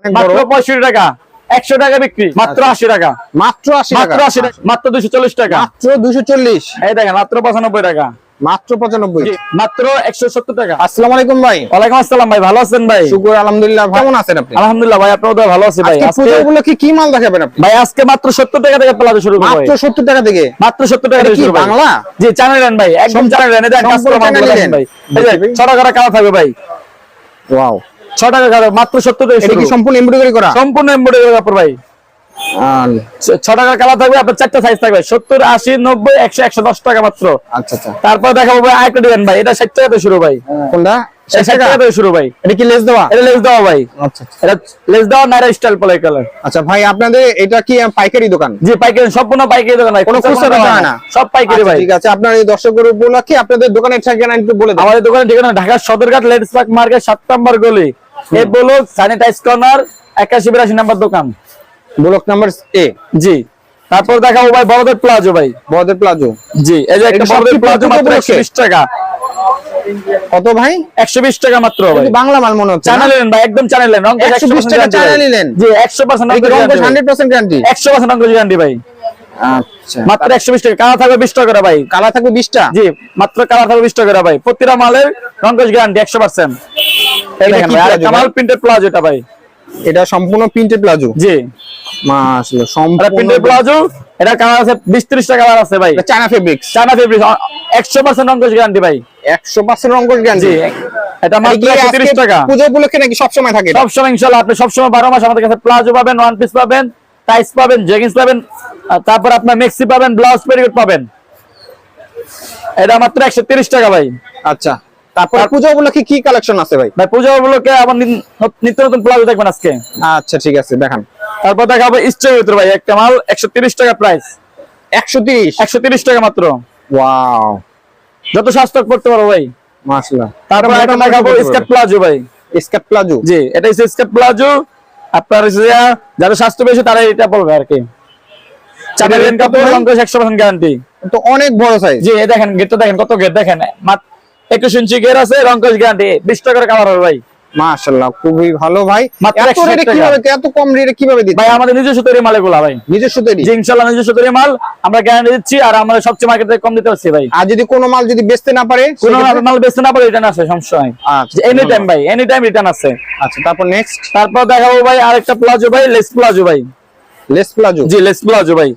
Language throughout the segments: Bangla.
মাত্র 65 টাকা, 100 টাকা বিক্রি, মাত্র 80 টাকা, মাত্র 80 টাকা, মাত্র 80 টাকা, মাত্র 240 টাকা, মাত্র 240, এই দেখেন মাত্র 95 টাকা, মাত্র 95, মাত্র 170 টাকা। আসসালামু আলাইকুম ভাই। ওয়ালাইকুম আসসালাম ভাই, ভালো আছেন ভাই? শুকর আলহামদুলিল্লাহ, কেমন আছেন আপনি? আলহামদুলিল্লাহ ভাই, আপনার তো ভালো আছি ভাই। আজকে পুজোগুলো কি মল দেখাবেন আপনি? ভাই আজকে মাত্র 70 টাকা থেকে প্লাজো শুরু করব। মাত্র 70 টাকা থেকে, মাত্র 70 টাকা থেকে শুরু। বাংলা জি চ্যানেল ভাই, একদম চ্যানেল এনে দেন, কাজ করে মাল দেন ভাই। এই যে 6 টাকা কালা থাকবে ভাই। ওয়াও, 6 টাকা কালা, মাত্র 70 টাকা এটা শুরু। কি সম্পূর্ণ এমব্রয়ডারি করা? সম্পূর্ণ এমব্রয়ডারি কাপড় ভাই। 6 টাকা কালা থাকবে, আপনার চারটা সাইজ থাকবে, 70, 80, 90, 100, 110 টাকা মাত্র। আচ্ছা আচ্ছা, তারপর দেখাবো ভাই আরেকটা ডিজাইন ভাই, এটা 60 টাকা থেকে শুরু ভাই। কোনটা? 60 টাকা থেকে শুরু ভাই। এটা কি লেস দেওয়া? এটা লেস দেওয়া ভাই। আচ্ছা আচ্ছা, এটা লেস দেওয়া নাইরা স্টাইল পলাই কালার। আচ্ছা ভাই, আপনাদের এটা কি পাইকারি দোকান? জি পাইকারি, সম্পূর্ণ পাইকারি দোকান ভাই, কোনো খুচরা হয় না, সব পাইকারি ভাই। ঠিক আছে, আপনার এই দর্শকদের উপলক্ষে আপনাদের দোকানের ঠিকানা একটু বলে দেন। আমাদের দোকানের ঠিকানা Dhaka Sadarghat ladies park market 7 নম্বর গলি, এই বলো স্যানিটাইজ কর্নার 8182 নম্বর দোকান, ব্লক নাম্বার এ। জি। তারপর দেখাবো ভাই বড়দের প্লাজো ভাই। বড়দের প্লাজো, জি এই যে একটা বড়দের প্লাজো মাত্র 120 টাকা। কত ভাই? 120 টাকা মাত্র ভাই। বাংলা মাল মনে হচ্ছে। চ্যানেল নেন ভাই, একদম চ্যানেল নেন, রং 120 টাকা চ্যানেল নিলেন? জি 100% রং রং 100% গ্যারান্টি, 100% রং গ্যারান্টি ভাই। আচ্ছা, মাত্র 120 টাকা, কালার থাকবে 20 টাকা করে ভাই। কালার থাকবে 20টা? জি মাত্র কালার থাকবে 20 টাকা করে ভাই। প্রতিটা মালের রং গ্যারান্টি 100%। এই দেখেন ভাই, আর কামাল প্রিন্টেড প্লাজো এটা ভাই। এটা সম্পূর্ণ প্রিন্টেড প্লাজো? জি মাশাআল্লাহ, এটা সম্পূর্ণ প্রিন্টেড প্লাজো। এটা কালার আছে 20-30 টাকা কালার আছে ভাই। এটা চায়না ফেব্রিক্স? চায়না ফেব্রিক, 100% রং গ্যারান্টি ভাই। 100% রং গ্যারান্টি? জি এটা মাত্র 130 টাকা। পূজা উপলক্ষে নাকি সব সময় থাকে? সব সময় ইনশাআল্লাহ, আপনি সব সময় 12 মাস আমাদের কাছে প্লাজো পাবেন, ওয়ান পিস পাবেন, টাইস পাবেন, জেগিংস পাবেন, আর তারপর আপনার মেক্সি পাবেন, ব্লাউজ পেরিকোট পাবেন। এটা মাত্র 130 টাকা ভাই। আচ্ছা, তারপর পূজা উপলক্ষে কি কালেকশন আছে ভাই? ভাই পূজা উপলক্ষে আবার নিত্য নতুন প্লাজো দেখবেন আজকে। আচ্ছা ঠিক আছে, দেখান। তারপর দেখাবো স্টের ভিতরে ভাই, একটা মাল 130 টাকা প্রাইস। 130 টাকা মাত্র। ওয়াও, যত স্বাস্থ্য করতে পারো ভাই। মাশাআল্লাহ। তারপর একটা দেখাবো স্কার্ট প্লাজো ভাই। Skirt palazzo? জি এটা হচ্ছে স্কার্ট প্লাজো। আপনার যাদের স্বাস্থ্য বেশি তারা এটা পড়বে আর কি। চাদরের কাপড়, রং 100% গ্যারান্টি। তো অনেক বড় সাইজ। জি এই দেখেন গেটটা দেখেন, কত গেট দেখেন, মাত্র 21 ইঞ্চি গেট আছে, রং গ্যারান্টি, 20 টাকার কালার হবে ভাই। মাশাআল্লাহ, খুবই ভালো ভাই। মাত্র এত রেটে কিভাবে, এত কম রেটে কিভাবে দিচ্ছেন ভাই? আমাদের নিজস্ব তৈরি মাল এগুলা ভাই, নিজস্ব তৈরি? জি ইনশাআল্লাহ নিজস্ব তৈরি মাল, আমরা গ্যারান্টি দিচ্ছি, আর আমরা সবচেয়ে মার্কেট থেকে কম দিতে পারছি ভাই। আর যদি কোনো মাল যদি বেচতে না পারে, কোনো মাল বেচতে না পারে, রিটার্ন আছে সমস্যায়। আচ্ছা, এনি টাইম ভাই, এনি টাইম রিটার্ন আছে। আচ্ছা, তারপর নেক্সট? তারপর দেখাবো ভাই আরেকটা প্লাজো ভাই, লেস প্লাজো ভাই। Lace palazzo? জি লেস প্লাজো ভাই।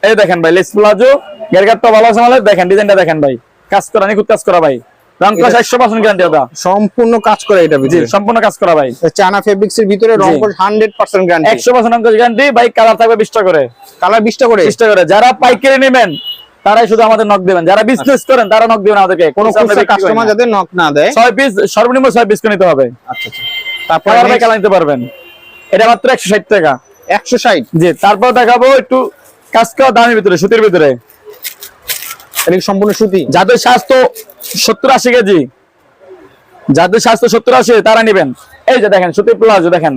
এই দেখেন ভাই লেস প্লাজো, গেরকাটটা ভালো আছে মালের, দেখেন ডিজাইনটা দেখেন ভাই, কাজ করা, নিখুঁত কাজ করা ভাই, রং প্লাস 100% গ্যারান্টি দাদা। সম্পূর্ণ কাজ করে এটা জি ভিতরে? সম্পূর্ণ কাজ করা ভাই। চায়না ফেব্রিক্স এর ভিতরে রং 100% গ্যারান্টি? 100% রং গ্যারান্টি ভাই। কালার থাকবে 20 টাকা করে। কালার 20টা করে? 20 টাকা করে। যারা পাইকারি নেবেন তারাই শুধু আমাদের নক দিবেন, যারা বিজনেস করেন তারা নক দিবেন আমাদেরকে। কোন কাস্টমার যাতে নক না দেয়, 6 পিস সর্বনিম্ন 6 পিস করে নিতে হবে। আচ্ছা আচ্ছা, তারপর ভাই কালার নিতে পারবেন। এটা মাত্র 160 টাকা। 160? জি তারপর দেখাবো একটু কাজ করা দামের ভিতরে, সুতির ভিতরে। এটা সম্পূর্ণ সুতি? যাদের স্বাস্থ্য 70-80 কেজি, যাদের স্বাস্থ্য 70-80 তারা নেবেন। এই যে দেখেন সুতির প্লাজো, দেখেন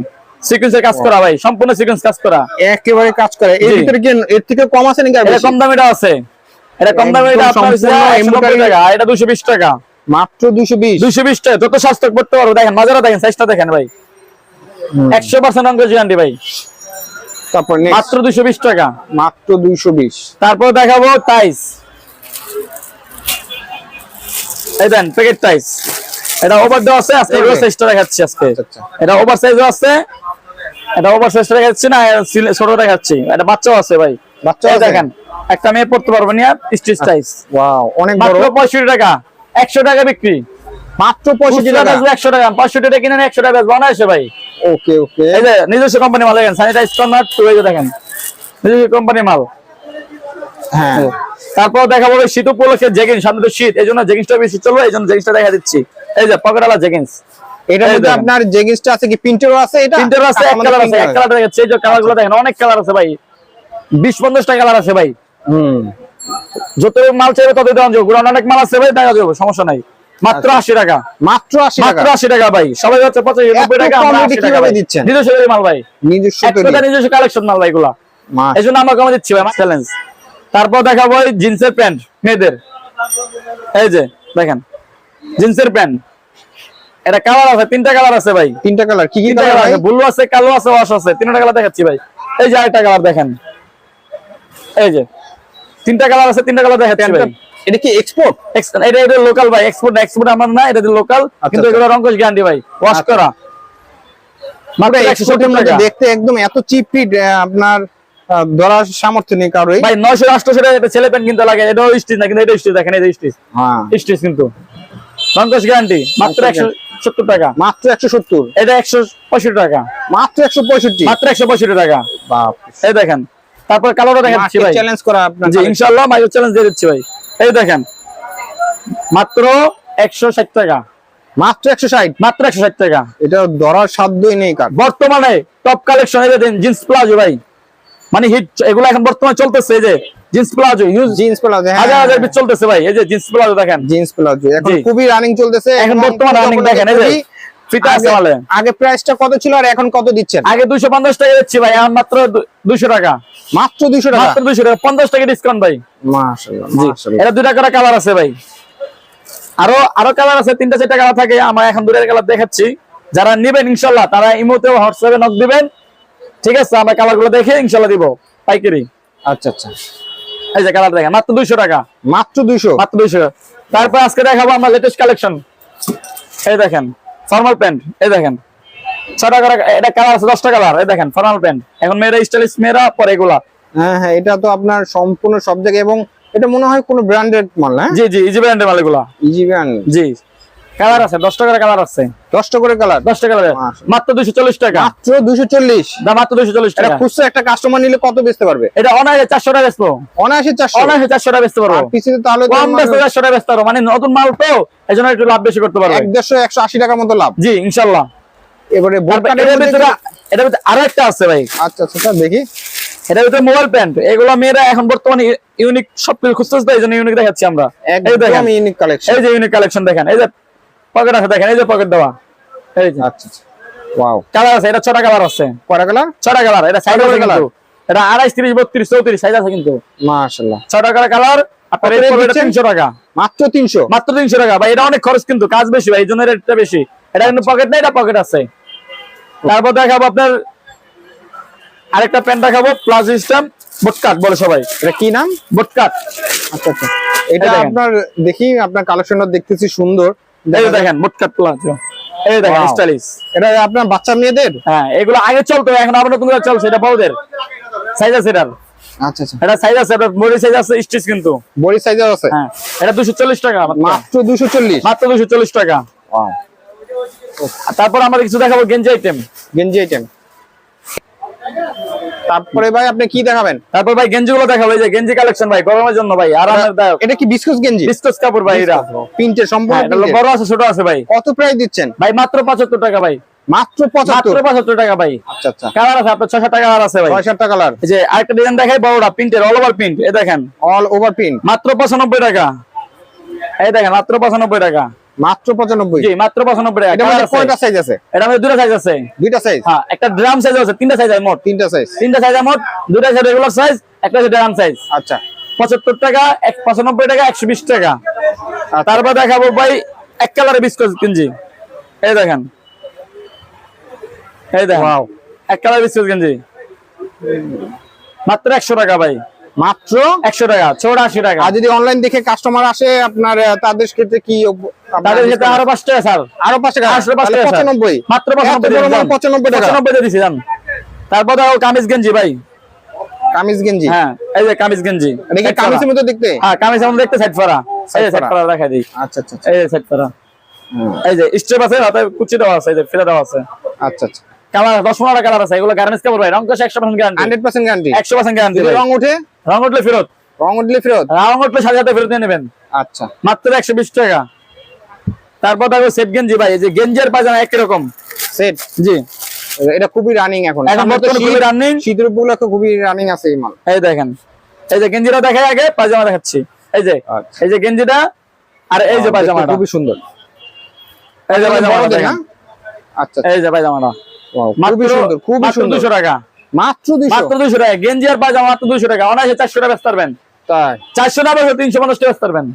সিকোয়েন্সের কাজ করা ভাই, সম্পূর্ণ সিকোয়েন্স কাজ করা, একেবারে কাজ করে। এর ভিতরে কি এর থেকে কম আছে নাকি? এটা কম দামিটা আছে, এটা কম দামে, এটা আপনার 190 টাকা, এটা 220 টাকা মাত্র। 220? 220 টাকা, যত স্বাস্থ্য করতে পারবো। দেখেন মাজারা দেখেন, সাইজটা দেখেন ভাই, 100% রং গ্যারান্টি ভাই। তারপর মাত্র 220 টাকা। মাত্র 220? তারপর দেখাবো টাইস। এই দেন প্যাকেট টাইস, এটা ওভার দেওয়া আছে, আজকে ওভার সাইজটা দেখাচ্ছি আজকে। এটা ওভার সাইজও আছে, এটা ওভার সাইজটা দেখাচ্ছি না, ছোট দেখাচ্ছি। এটা বাচ্চাও আছে ভাই, বাচ্চা দেখেন একটা মেয়ে পড়তে পারবে না, স্টিচ টাইস। ওয়াও, অনেক বড়। মাত্র 65 টাকা, 100 টাকা বিক্রি। মাত্র 65 টাকা? 100 টাকা, 65 টাকা কিনে 100 টাকা বেচবো না এসে ভাই। ওকে ওকে, এই যে নিজস্ব কোম্পানি মাল, দেখেন স্যানিটাইজ কর্নার, এই যে দেখেন নিজস্ব কোম্পানি মাল। হ্যাঁ, তারপর দেখাবো শীত উপলক্ষে জেগিংস, সামনে তো শীত, এই জন্য জেগিংসটা বেশি চলবে, এই জন্য জেগিংসটা দেখা দিচ্ছি। এই যে পকেটওয়ালা জেগিংস, এটার মধ্যে আপনার জেগিংসটা আছে কি প্রিন্টেরও আছে? এটা প্রিন্টার আছে, এক কালার আছে, এক কালার দেখাচ্ছি। এই যে কালারগুলো দেখেন, অনেক কালার আছে ভাই, 20-50টা কালার আছে ভাই। যত মাল চাইবে তত দেওয়া যাবে, গুড়ান অনেক মাল আছে ভাই, দেখা যাবে, সমস্যা নাই। মাত্র 80 টাকা। মাত্র 80 টাকা? মাত্র 80 টাকা ভাই। সবাই হচ্ছে 85-90 টাকা, আমরা 80 টাকা দিচ্ছেন? নিজস্ব তৈরি মাল ভাই, নিজস্ব তৈরি, নিজস্ব কালেকশন মাল ভাই এগুলা, এই জন্য আমরা কমে দিচ্ছি ভাই, চ্যালেঞ্জ। তারপর দেখাবো জিন্সের প্যান্ট মেয়েদের, এই যে দেখেন জিন্সের প্যান্ট, এটা কালার আছে, তিনটা কালার আছে ভাই। তিনটা কালার, কি কি তিনটা কালার কালার ভাই? আছে, ব্লু আছে, কালো আছে, ওয়াশ আছে, তিনটা কালার দেখাচ্ছি ভাই। এই যে আরেকটা কালার দেখেন, এই যে তিনটা কালার আছে, তিনটা কালার দেখাচ্ছি ভাই। এটা কি এক্সপোর্ট? এটা লোকাল ভাই, এক্সপোর্ট এক্সপোর্ট আমার না, এটা লোকাল, কিন্তু এগুলো রংকশ গ্যারান্টি ভাই, ওয়াশ করা। মাত্র 170 টাকা। দেখতে একদম এত চিপ রিট, আপনার ধরার সামর্থ্য নেই কারোই ভাই। 900-800 টাকা এটা ছেলে প্যান্ট কিনতে লাগে, এটাও স্টিচ না, কিন্তু এটা স্টিচ দেখেন, এই যে স্টিচ, হ্যাঁ স্টিচ কিন্তু রংকশ গ্যারান্টি। মাত্র 170 টাকা। মাত্র 170, এটা 165 টাকা। মাত্র 165, মাত্র 165 টাকা। বাপ এই দেখেন, তারপর কালোটা দেখাচ্ছি ভাই, চ্যালেঞ্জ করা আপনার। জি ইনশাআল্লাহ মাইক্রো চ্যালেঞ্জ দিয়ে দিচ্ছি ভাই। এই দেখেন মাত্র 160 টাকা। মাত্র 160, মাত্র 160 টাকা। এটা ধরার সাধ্যই নেই কার। বর্তমানে টপ কালেকশন, এই যে জিন্স প্লাজো ভাই, মানে হিট, এগুলো এখন বর্তমানে চলতেছে। এই যে jeans palazzo, use jeans palazzo, হাজার হাজার পিস চলতেছে ভাই। এই যে জিন্স প্লাজো দেখেন, জিন্স প্লাজো এখন জি। খুবই রানিং চলতেছে এখন এবং বর্তমানে রানিং দেখেন। এই যে ফিতা আছে মালে। আগে প্রাইসটা কত ছিল আর এখন কত দিচ্ছেন? আগে 250 টাকা দিচ্ছি ভাই, এখন মাত্র 200 টাকা। মাত্র 200 টাকা, মাত্র 200 টাকা, 50 টাকা ডিসকাউন্ট ভাই। মাশাআল্লাহ জি, মাশাআল্লাহ। এটা দুইটা করে কালার আছে ভাই, আরো কালার আছে, 3টা 4টা কালার থাকে। আমরা এখন দুইটা কালার দেখাচ্ছি। যারা নেবেন ইনশাআল্লাহ তারা ইমোতে হোয়াটসঅ্যাপে নক দিবেন, ঠিক আছে? আমরা কালারগুলো দেখে ইনশাআল্লাহ দিব পাইকারি। আচ্ছা আচ্ছা, এই যে কালার দেখেন, মাত্র 200 টাকা। মাত্র 200, মাত্র 200। তারপর আজকে দেখাবো আমরা লেটেস্ট কালেকশন। এই দেখেন ফর্মাল প্যান্ট, এই দেখেন 6টা করে, এটা কালার আছে 10টা কালার। এই দেখেন ফর্মাল প্যান্ট, এখন মেয়েরা স্টাইলিশ মেয়েরা পরে এগুলা। হ্যাঁ হ্যাঁ, এটা তো আপনার সম্পূর্ণ সব জায়গায়, এবং এটা মনে হয় কোন ব্র্যান্ডেড মাল না? জি জি, ইজি ব্র্যান্ডের মাল এগুলা। ইজি ব্র্যান্ড, জি, কালার আছে 10টা করে কালার আছে, 10টা করে কালার, 10টা কালার, মাত্র 240 টাকা। মাত্র 240, দাম মাত্র 240 এটা টাকা। খুচরা একটা কাস্টমার নিলে কত বেচতে পারবে? এটা অনায়াসে 400 টাকা বেচবো, অনায়াসে 400, অনায়াসে 400 টাকা বেচতে পারবো। আর পিছনে তাহলে তো কম বেচতে 400 টাকা বেচতে পারবো, মানে নতুন মাল তো এজন্য একটু লাভ বেশি করতে পারবো। 150 180 টাকার মতো লাভ। জি ইনশাআল্লাহ। এবারে এটার ভিতরে আরো একটা আছে ভাই, আচ্ছা আচ্ছা স্যার দেখি। এটার ভিতরে মোবাইল প্যান্ট, এগুলো মেয়েরা এখন বর্তমানে ইউনিক সবকিছু খুঁজতেছে, এই জন্য ইউনিক দেখাচ্ছি আমরা। এই দেখেন, একদম ইউনিক কালেকশন, এই যে ইউনিক কালেকশন দেখেন, এই যে পকেট আছে দেখেন, এই যে পকেট দেওয়া, এই যে আচ্ছা আচ্ছা, ওয়াও। কালার আছে, এটা 6টা কালার আছে। কয়টা কালার? 6টা কালার, এটা সাইজ আছে কালার? কিন্তু, এটা 28 30 32 34 সাইজ আছে কিন্তু। মাশাআল্লাহ, 6টা করে কালার। আপনার কত রেট পড়বে দিচ্ছেন? 300 টাকা। মাত্র 300, মাত্র 300 টাকা ভাই। এটা অনেক খরচ কিন্তু, কাজ বেশি ভাই, এই জন্য রেটটা বেশি। এটা কিন্তু পকেট নেই, এটা পকেট আছে। তারপর দেখাবো আপনার আরেকটা প্যান্ট দেখাবো, প্লাজো সিস্টেম বুটকাট বলে সবাই। এটা কি নাম? বুটকাট। আচ্ছা আচ্ছা, এটা দেখেন। আপনার দেখি আপনার কালেকশনটা দেখতেছি সুন্দর। এই যে দেখেন বুটকাট প্লাজো, এই দেখেন Wow. স্টাইলিশ। এটা আপনার বাচ্চা মেয়েদের? হ্যাঁ, এগুলো আগে চলতো, এখন আবার নতুন করে চলছে। এটা বড়দের সাইজ আছে, এটার আচ্ছা আচ্ছা, এটা সাইজ আছে, এটা বডি সাইজ আছে, স্টিচ কিন্তু। বডি সাইজের আছে। হ্যাঁ, এটা 240 টাকা মাত্র। মাত্র 240, মাত্র 240 টাকা। ওয়াও। আর তারপর আমরা কিছু দেখাবো গেঞ্জি আইটেম। গেঞ্জি আইটেম, তারপরে ভাই আপনি কি দেখাবেন? তারপর ভাই গেঞ্জিগুলো দেখাবো, এই যে গেঞ্জি কালেকশন ভাই, গরমের জন্য ভাই, আরামের দায়ক। এটা কি বিস্কুট গেঞ্জি? বিস্কস কাপড় ভাই, এটা প্রিন্টের সম্পূর্ণ হ্যাঁ, এটা print এর। বড় আছে ছোট আছে ভাই। কত প্রাইস দিচ্ছেন? ভাই মাত্র 75 টাকা ভাই। মাত্র মাত্র 75, 75 টাকা ভাই। আচ্ছা আচ্ছা, কালার আছে আপনার 6-7 টাকা কালার আছে ভাই। 6-7 টা কালার, এই যে আরেকটা ডিজাইন দেখাই, বড়টা প্রিন্টের, অল ওভার প্রিন্ট, এই দেখেন অল ওভার প্রিন্ট, মাত্র 95 টাকা। এই দেখেন মাত্র 95 টাকা। মাত্র 95। জি মাত্র 95 টাকা। এটা মধ্যে কয়টা সাইজ আছে? এটা মধ্যে দুটো সাইজ আছে। দুইটা সাইজ, হ্যাঁ, একটা ড্রাম সাইজ আছে, তিনটা সাইজ আছে মোট। তিনটা সাইজ, তিনটা সাইজ মোট, দুটো সাইজ রেগুলার সাইজ, একটা সাইজ ড্রাম সাইজ। আচ্ছা 75 টাকা, 95 টাকা, 120 টাকা। তারপর দেখাবো ভাই এক কালারে বিস্কুট গেঞ্জি, এই দেখেন, এই দেখেন ওয়াও, এক কালার বিস্কুট গেঞ্জি মাত্র 100 টাকা ভাই। মাত্র 100 টাকা, 84 টাকা। আর যদি অনলাইন দেখে কাস্টমার আসে আপনার, তাদের ক্ষেত্রে কি তাদের ক্ষেত্রে আরো 5 টাকা স্যার, আরো 5 টাকা, আসলে 5 তাহলে টাকা স্যার। 95, মাত্র 95 টাকা, 95 দিয়ে দিছি জান। তারপর দেখো কামিজ গেঞ্জি ভাই, কামিজ গেঞ্জি। হ্যাঁ এই যে কামিজ গেঞ্জি, এটা কি কামিজের মতো দেখতে? হ্যাঁ কামিজ আমরা দেখতে সাইড ফরা, এই যে সাইড ফরা দেখাই দিই। আচ্ছা আচ্ছা, এই যে সাইড ফরা, এই যে স্টেপ আছে, হাতে কুচি দেওয়া আছে, এই যে ফিতা দেওয়া আছে। আচ্ছা আচ্ছা, কালার 10-15 কালার আছে, এগুলো গার্মেন্টস কাপড় ভাই, রং কষ 100% গ্যারান্টি, 100% গ্যারান্টি। 100% গ্যারান্টি যদি ভাই। রং ওঠে? রং উঠলে ফেরত, রং উঠলে ফেরত? রং উঠলে সাথে সাথে ফেরত নিয়ে নেবেন, আচ্ছা, মাত্র 120 টাকা। তারপর দেখো সেট গেঞ্জি ভাই, এই যে গেঞ্জির পাজামা একই রকম সেট। জি, এটা খুবই রানিং এখন, এখন বর্তমানে খুবই রানিং। শীতের উপলক্ষে খুবই রানিং আছে এই মাল। এই দেখেন, এই যে গেঞ্জিটা দেখাই, আগে পাজামা দেখাচ্ছি। এই যে আচ্ছা, এই যে গেঞ্জিটা, আর এই যে পাজামাটা খুবই সুন্দর। এই যে পাজামাটা বড়দের দেখেন, না? আচ্ছা, এই যে পাজামাটা ওয়াও, মাত্র খুবই সুন্দর, খুবই মাত্র সুন্দর। 200 টাকা, মাত্র 200, মাত্র 200 টাকা। গেঞ্জি আর পাজামা মাত্র 200 টাকা, অনায়াসে 400 টাকা বেচতে পারবেন। তাই 400 না বেচে 350 টাকা বেচতে পারবেন।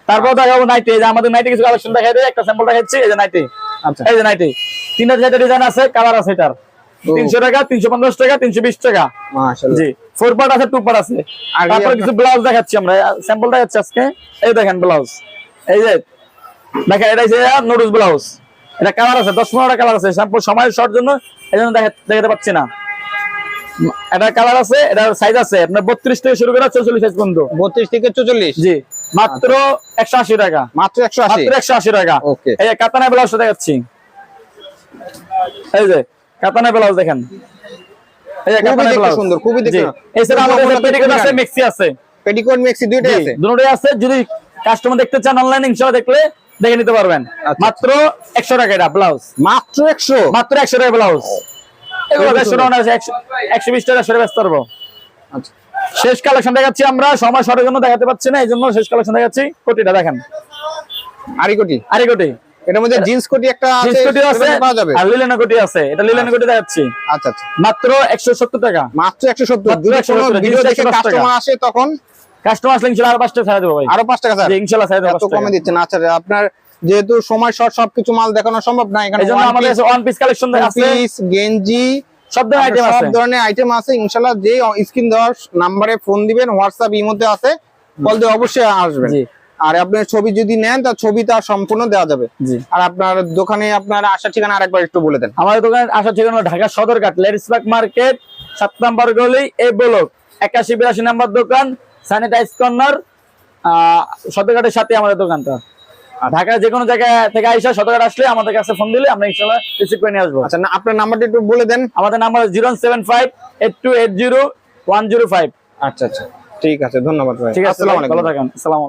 তারপর দেখাবো নাইটি, এই যে আমাদের নাইটি কিছু কালেকশন দেখাই দেয়, একটা স্যাম্পল দেখাচ্ছি। এই যে নাইটি, আচ্ছা এই যে নাইটি 3-4টা ডিজাইন আছে, কালার আছে এটার 300 টাকা, 350 টাকা, 320 টাকা। মাশাআল্লাহ। জি 4 পার্ট আছে, 2 পার্ট আছে। আর তারপর কিছু ব্লাউজ দেখাচ্ছি আমরা, স্যাম্পল দেখাচ্ছি আজকে। এই দেখেন ব্লাউজ, এই যে দেখেন এটা হচ্ছে নুডলস ব্লাউজ। এটা কালার আছে 10-15টা কালার আছে, স্যাম্পল সময়ের শর্ট জন্য এইজন্য দেখাতে পাচ্ছি না। এটা কালার আছে, এটা সাইজ আছে আপনার 32 থেকে শুরু করে 44 সাইজ পর্যন্ত। 32 থেকে 44। জি মাত্র 180 টাকা, মাত্র 180। মাত্র 180 টাকা। ওকে। এই যে কাতানা ব্লাউজটা দেখাচ্ছি, এই যে কাতানা ব্লাউজ দেখেন, এই যে কাতানা ব্লাউজ সুন্দর, খুবই দেখতে। এছাড়া আমাদের পেটিকোট আছে, মেক্সি আছে। পেটিকোট মেক্সি দুইটাই আছে? দুটোই আছে। যদি কাস্টমার দেখতে চান অনলাইনে ইনশাআল্লাহ দেখলে দেখে নিতে পারবেন। মাত্র 100 টাকা এটা ব্লাউজ, মাত্র 100। মাত্র 100 টাকা ব্লাউজ। এগুলো 100 টাকা, 120 টাকা সরে ব্যস্ত পারবো। আচ্ছা শেষ কালেকশন দেখাচ্ছি আমরা, সময় শর্টের জন্য দেখাতে পাচ্ছি না, এই জন্য শেষ কালেকশন দেখাচ্ছি। কোটিটা দেখেন, আরিকোটি। আরিকোটি, এটার মধ্যে জিন্স কোটি একটা আছে, জিন্স কোটি আছে, পাওয়া যাবে। আর লিলেন কোটি আছে। এটা লিলেন কোটি দেখাচ্ছি। আচ্ছা আচ্ছা, মাত্র 170 টাকা, মাত্র 170। মাত্র যদি কোনো 170, ভিডিও দেখে 110 টাকা। কাস্টমার আসে তখন কাস্টমার আসলে ইনশাআল্লাহ আরো 5 টাকা ছাড়া দেবো ভাই। আরো 5 টাকা স্যার? জি ইনশাআল্লাহ ছাড়া দেবো এত কমে দিচ্ছেন? আচ্ছা আপনার যেহেতু সময় শর্ট, সবকিছু মাল দেখানো সম্ভব না, এখানে এইজন্য আমাদের ওয়ান পিস কালেকশন আছে, পিস, গেঞ্জি, সব ধরনের আইটেম আছে, সব ধরনের আইটেম আছে। ইনশাআল্লাহ যে স্ক্রিন দেওয়ার নম্বরে ফোন দিবেন, হোয়াটসঅ্যাপ ইমোতে আছে, কল দিয়ে অবশ্যই আসবেন। জি। আর আপনার ছবি যদি নেন তার ছবি তার সম্পূর্ণ দেওয়া যাবে। জি। আর আপনার দোকানে আপনার আসার ঠিকানা আরেকবার একটু বলে দেন। আমাদের দোকানে আসার ঠিকানা Dhaka Sadarghat ladies park market 7 নম্বর গলি, এই ব্লক 81-82 নম্বর দোকান, স্যানিটাইজ কর্নার, সদরঘাটের সাথে আমাদের দোকানটা। ঢাকার যে কোনো জায়গা থেকে আইসা সদরঘাট আসলে আমাদের কাছে ফোন দিলে আমরা ইনশাআল্লাহ রিসিভ করে নিয়ে আসবো। আচ্ছা আপনার নাম্বারটা একটু বলে দেন। আমাদের নাম্বার 0758280-105। আচ্ছা আচ্ছা, ঠিক আছে, ধন্যবাদ ভাই। ঠিক আছে, আসসালামু আলাইকুম। ভালো থাকেন। আসসালামু আলাইকুম।